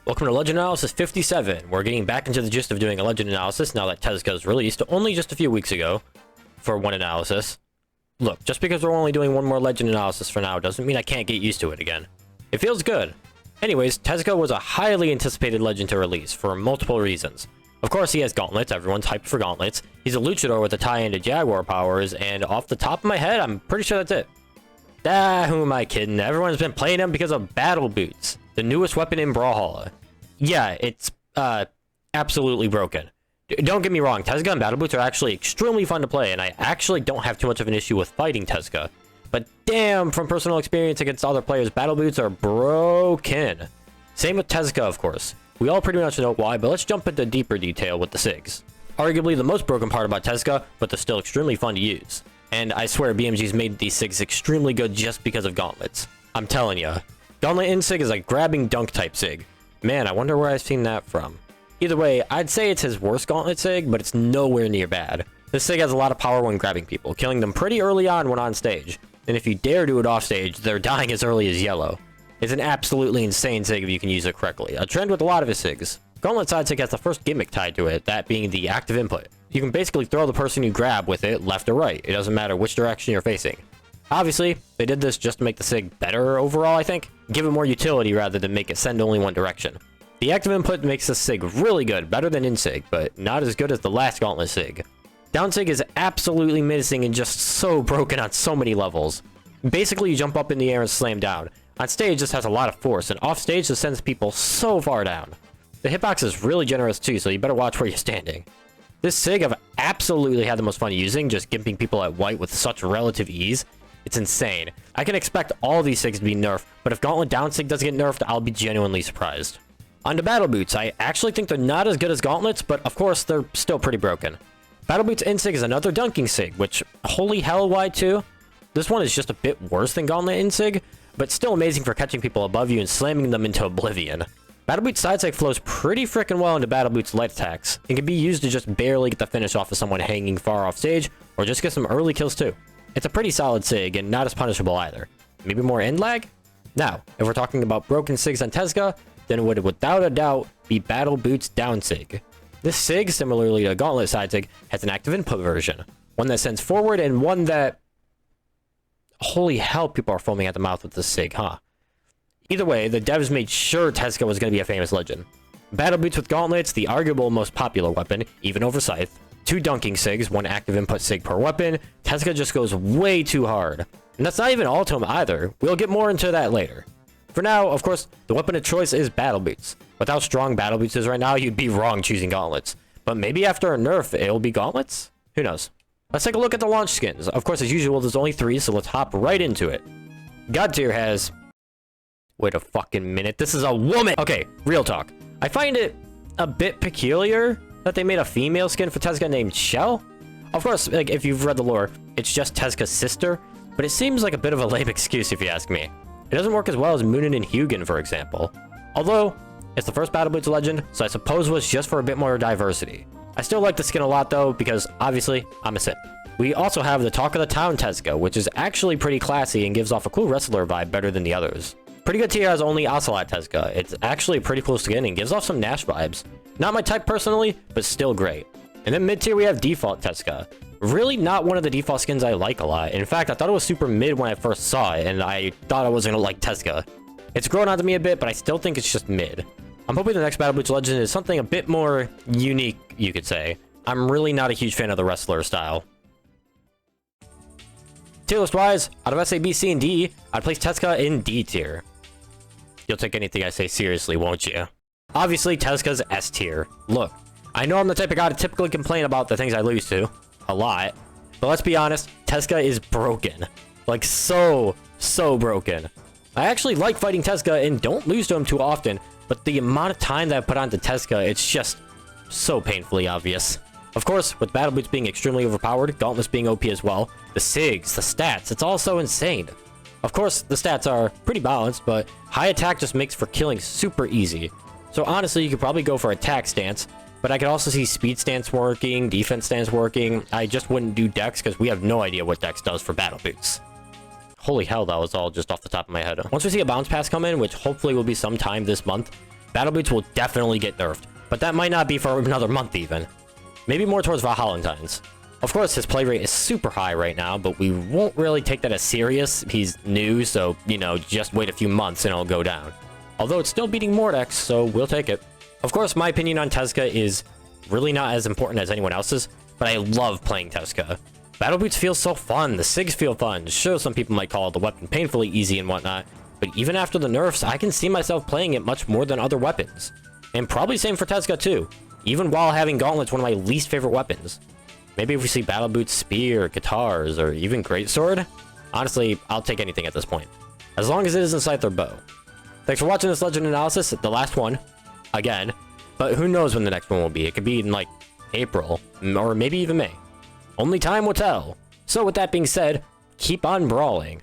Welcome to Legend Analysis 57. We're getting back into the gist of doing a Legend Analysis now that Tezca is released only just a few weeks ago for one analysis. Look, just because we're only doing one more Legend Analysis for now doesn't mean I can't get used to it again. It feels good. Anyways, Tezca was a highly anticipated Legend to release for multiple reasons. Of course, he has gauntlets. Everyone's hyped for gauntlets. He's a luchador with a tie-in to Jaguar powers, and off the top of my head, I'm pretty sure that's it. Who am I kidding? Everyone's been playing him because of battle boots, the newest weapon in Brawlhalla. Yeah, it's absolutely broken. Don't get me wrong, Tezca and battle boots are actually extremely fun to play, and I actually don't have too much of an issue with fighting Tezca. But damn, from personal experience against other players, battle boots are broken. Same with Tezca, of course. We all pretty much know why, but let's jump into deeper detail with the SIGs. Arguably the most broken part about Tezca, but they're still extremely fun to use. And I swear BMG's made these SIGs extremely good just because of gauntlets. I'm telling ya. Gauntlet in SIG is a grabbing dunk type SIG. Man, I wonder where I've seen that from. Either way, I'd say it's his worst gauntlet SIG, but it's nowhere near bad. This SIG has a lot of power when grabbing people, killing them pretty early on when on stage. And if you dare do it off stage, they're dying as early as yellow. It's an absolutely insane SIG if you can use it correctly, a trend with a lot of his SIGs. Gauntlet side SIG has the first gimmick tied to it, that being the active input. You can basically throw the person you grab with it left or right, it doesn't matter which direction you're facing. Obviously, they did this just to make the SIG better overall, I think. Give it more utility rather than make it send only one direction. The active input makes this SIG really good, better than in SIG, but not as good as the last Gauntlet SIG. Down SIG is absolutely menacing and just so broken on so many levels. Basically, you jump up in the air and slam down. On stage, this has a lot of force, and off stage, this sends people so far down. The hitbox is really generous too, so you better watch where you're standing. This SIG I've absolutely had the most fun using, just gimping people at white with such relative ease. It's insane. I can expect all these SIGs to be nerfed, but if Gauntlet down SIG does get nerfed, I'll be genuinely surprised. On to battle boots, I actually think they're not as good as gauntlets, but of course they're still pretty broken. Battle boots in SIG is another dunking SIG, which holy hell why too? This one is just a bit worse than gauntlet in SIG, but still amazing for catching people above you and slamming them into oblivion. Battle boots side SIG flows pretty freaking well into battle boots light attacks, and can be used to just barely get the finish off of someone hanging far off stage, or just get some early kills too. It's a pretty solid SIG and not as punishable either. Maybe more end lag? Now, if we're talking about broken SIGs on Tezca, then it would without a doubt be battle boots down SIG. This SIG, similarly to gauntlet side SIG, has an active input version. One that sends forward and one that... Holy hell, people are foaming at the mouth with this SIG, huh? Either way, the devs made sure Tezca was going to be a famous legend. Battle boots with gauntlets, the arguable most popular weapon, even over Scythe. 2 dunking SIGs, 1 active input SIG per weapon. Tezca just goes way too hard. And that's not even all to him either. We'll get more into that later. For now, of course, the weapon of choice is battle boots. With how strong battle boots is right now, you'd be wrong choosing gauntlets. But maybe after a nerf, it'll be gauntlets? Who knows? Let's take a look at the launch skins. Of course, as usual, there's only 3, so let's hop right into it. God tier has... Wait a fucking minute, this is a woman! Okay, real talk. I find it a bit peculiar that they made a female skin for Tezca named Shell. Of course, like, if you've read the lore, it's just Tezca's sister, but it seems like a bit of a lame excuse if you ask me. It doesn't work as well as Moonin and Hugin, for example. Although, it's the first Battle Boots legend, so I suppose it was just for a bit more diversity. I still like the skin a lot though, because obviously, I'm a simp. We also have the Talk of the Town Tezca, which is actually pretty classy and gives off a cool wrestler vibe better than the others. Pretty good tier has only Ocelot Tezca. It's actually a pretty cool skin and gives off some Nash vibes. Not my type personally, but still great. And then mid tier we have Default Tezca. Really not one of the default skins I like a lot. In fact, I thought it was super mid when I first saw it, and I thought I wasn't gonna like Tezca. It's grown onto me a bit, but I still think it's just mid. I'm hoping the next Battle Boots legend is something a bit more unique, you could say. I'm really not a huge fan of the wrestler style. Tier list wise, out of SA, B, C, and D, I'd place Tezca in D tier. You'll take anything I say seriously, won't you? Obviously, Tezca's S tier. Look, I know I'm the type of guy to typically complain about the things I lose to. A lot. But let's be honest, Tezca is broken. Like, so broken. I actually like fighting Tezca and don't lose to him too often, but the amount of time that I put onto Tezca, it's just so painfully obvious. Of course, with Battle Boots being extremely overpowered, Gauntlets being OP as well, the SIGs, the stats, it's all so insane. Of course, the stats are pretty balanced, but high attack just makes for killing super easy. So honestly, you could probably go for attack stance, but I could also see speed stance working, defense stance working. I just wouldn't do Dex because we have no idea what Dex does for Battle Boots. Holy hell, that was all just off the top of my head. Once we see a bounce pass come in, which hopefully will be sometime this month, Battle Boots will definitely get nerfed, but that might not be for another month even. Maybe more towards Valhallentine's. Of course, his play rate is super high right now, but we won't really take that as serious. He's new, so, you know, just wait a few months and it'll go down. Although it's still beating Mordex, so we'll take it. Of course, my opinion on Tezca is really not as important as anyone else's, but I love playing Tezca. Battle Boots feels so fun, the SIGs feel fun. Sure, some people might call the weapon painfully easy and whatnot, but even after the nerfs, I can see myself playing it much more than other weapons. And probably same for Tezca too, even while having Gauntlets one of my least favorite weapons. Maybe if we see Battle Boots, Spear, Guitars, or even Greatsword? Honestly, I'll take anything at this point. As long as it isn't Scythe or Bow. Thanks for watching this Legend analysis, the last one. Again. But who knows when the next one will be. It could be in, like, April. Or maybe even May. Only time will tell. So with that being said, keep on brawling.